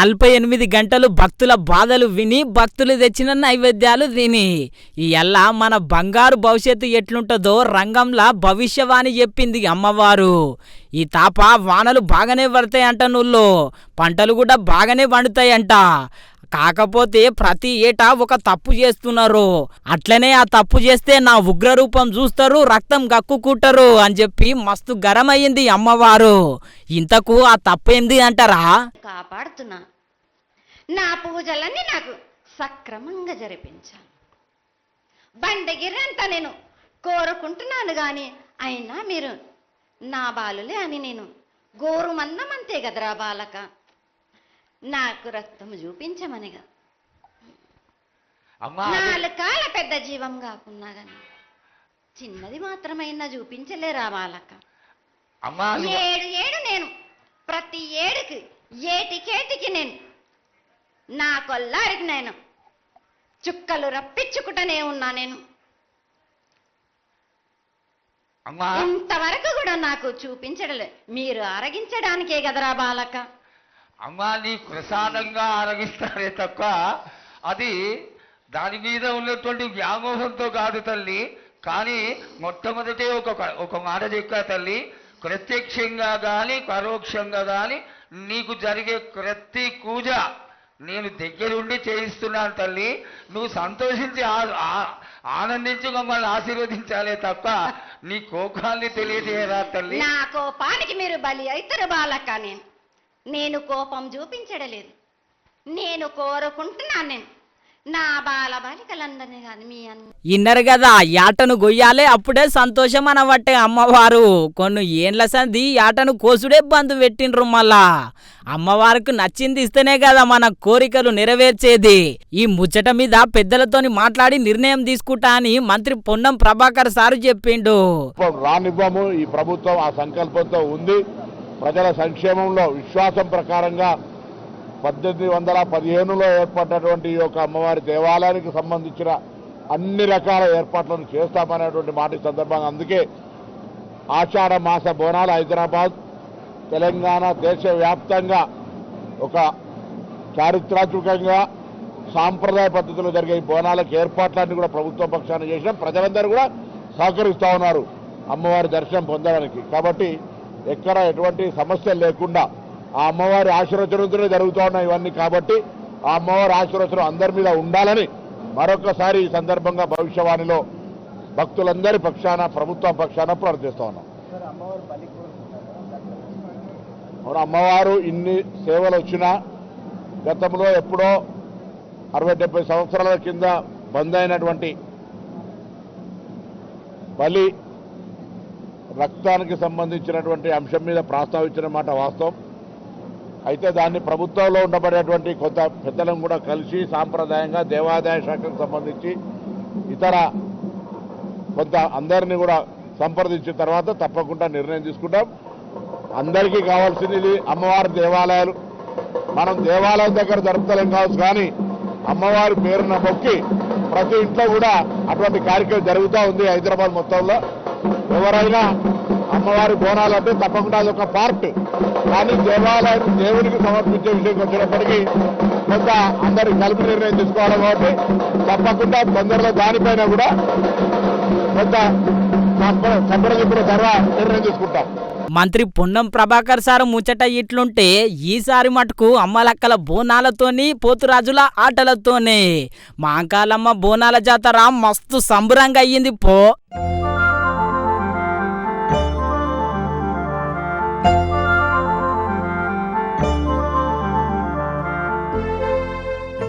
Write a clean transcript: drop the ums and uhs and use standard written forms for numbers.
48 గంటలు భక్తుల బాధలు విని భక్తులు తెచ్చిన నైవేద్యాలు తిని ఇయల్లా మన బంగారు భవిష్యత్తు ఎట్లుంటుందో రంగంలా భవిష్యవాణి చెప్పింది అమ్మవారు. ఈ తాప వానలు బాగానే పడతాయంట, నుల్లో పంటలు కూడా బాగానే పండుతాయంట. కాకపోతే ప్రతి ఏటా ఒక తప్పు చేస్తున్నారు. అట్లనే ఆ తప్పు చేస్తే నా ఉగ్రరూపం చూస్తారు, రక్తం గక్కుకుంటారు అని చెప్పి మస్తు గరమయ్యింది అమ్మవారు. ఇంతకు ఆ తప్పేంది అంటారా? కాపాడుతున్నా, నా పూజలన్నీ నాకు సక్రమంగా జరిపించాను. బండగిరంతా నేను కోరుకుంటున్నాను గాని అయినా మీరు నా బాలులే అని నేను గోరు మందం అంతే కదరా బాలక, నాకు రక్తం చూపించమనిగా. 4 కాళ్ళ పెద్ద జీవం కాకున్నా గాని చిన్నది మాత్రమైనా చూపించలేరా బాలక. 7 నేను ప్రతి ఏడుకి ఏటికేటికి నేను నా కొల్లారికి నేను చుక్కలు రప్పించుకుంటూనే ఉన్నా. నేను ఇంతవరకు కూడా నాకు చూపించడలే, మీరు ఆరగించడానికే కదరా బాలక. అమ్మా నీ ప్రసాదంగా ఆరగిస్తారే తప్ప అది దాని మీద ఉన్నటువంటి వ్యామోహంతో కాదు తల్లి. కానీ మొట్టమొదటి ఒక మాట చెప్పా తల్లి, ప్రత్యక్షంగా కానీ పరోక్షంగా కానీ నీకు జరిగే ప్రతి పూజ నేను దగ్గరుండి చేయిస్తున్నాను తల్లి. నువ్వు సంతోషించి ఆనందించి మమ్మల్ని ఆశీర్వదించాలే తప్ప నీ కోపాన్ని తెలియజేయరా తల్లి. నా కోపానికి మీరు బలి అవుతారు బాలక. నేను కోపం చూపించడలేదు, నేను కోరుకుంటున్నాను. నేను నా బాల బాలికలందరినీ కాదు మీ ఇన్నరు కదా, యాటను గొయ్యాలే అప్పుడే సంతోషం అనబట్టే అమ్మవారు. కొన్ని ఏండ్ల సంది యాటను కోసుడే బంధు పెట్టిండ్రు. మళ్ళా అమ్మవారికి నచ్చింది ఇస్తేనే కదా మన కోరికలు నెరవేర్చేది. ఈ ముచ్చట మీద పెద్దలతోని మాట్లాడి నిర్ణయం తీసుకుంటా అని మంత్రి పొన్నం ప్రభాకర్ సారు చెప్పిండు. రానివ్వము, ఈ ప్రభుత్వం ఆ సంకల్పంతో ఉంది. ప్రజల సంక్షేమంలో విశ్వాసం ప్రకారంగా 1815లో ఏర్పడినటువంటి ఈ యొక్క అమ్మవారి దేవాలయానికి సంబంధించిన అన్ని రకాల ఏర్పాట్లను చేస్తామనేటువంటి మాట సందర్భంగా, అందుకే ఆషాఢ మాస బోనాలు హైదరాబాద్, తెలంగాణ దేశవ్యాప్తంగా ఒక చారిత్రాత్మకంగా సాంప్రదాయ పద్ధతిలో జరిగే ఈ బోనాలకు ఏర్పాట్లన్నీ కూడా ప్రభుత్వం పక్షాన చేసినాం. ప్రజలందరూ కూడా సహకరిస్తూ ఉన్నారు అమ్మవారి దర్శనం పొందడానికి. కాబట్టి ఎక్కడ ఎటువంటి సమస్యలు లేకుండా ఆ అమ్మవారి ఆశీర్వచనంతోనే జరుగుతూ ఉన్నాయి ఇవన్నీ. కాబట్టి ఆ అమ్మవారి ఆశీర్వచనం అందరి మీద ఉండాలని మరొకసారి ఈ సందర్భంగా భవిష్యవాణిలో భక్తులందరి పక్షాన ప్రభుత్వ పక్షాన ప్రార్థిస్తూ ఉన్నాం. అమ్మవారు ఇన్ని సేవలు వచ్చినా గతంలో ఎప్పుడో 60-70 సంవత్సరాల కింద బంద్ అయినటువంటి బలి రక్తానికి సంబంధించినటువంటి అంశం మీద ప్రస్తావించిన మాట వాస్తవం. అయితే దాన్ని ప్రభుత్వంలో ఉండబడేటువంటి కొంత పెద్దలను కూడా కలిసి సాంప్రదాయంగా దేవాదాయ శాఖకు సంబంధించి ఇతర కొంత అందరినీ కూడా సంప్రదించిన తర్వాత తప్పకుండా నిర్ణయం తీసుకుంటాం. అందరికీ కావాల్సింది అమ్మవారి దేవాలయాలు. మనం దేవాలయం దగ్గర జరుపుతలేం కావచ్చు, కానీ అమ్మవారి పేరున మొక్కి ప్రతి ఇంట్లో కూడా అటువంటి కార్యక్రమం జరుగుతూ ఉంది హైదరాబాద్ మొత్తంలో. ఎవరైనా అమ్మవారి బోనాలు అంటే తప్పకుండా అది ఒక పార్ట్, కానీ దేవాలయం దేవునికి సమర్పించే విషయంకి వచ్చినప్పటికీ కొంత అందరి కలిపి నిర్ణయం తీసుకోవాలి. కాబట్టి తప్పకుండా తొందరలో దానిపైన కూడా కొంత సంప్రదింపుల ద్వారా నిర్ణయం తీసుకుంటాం. మంత్రి పొన్నం ప్రభాకర్ సారు ముచ్చట ఇట్లుంటే ఈసారి మటుకు అమ్మలక్కల బోనాలతోని పోతురాజుల ఆటలతోనే మాంకాలమ్మ బోనాల జాతర మస్తు సంబరంగా అయ్యింది పో.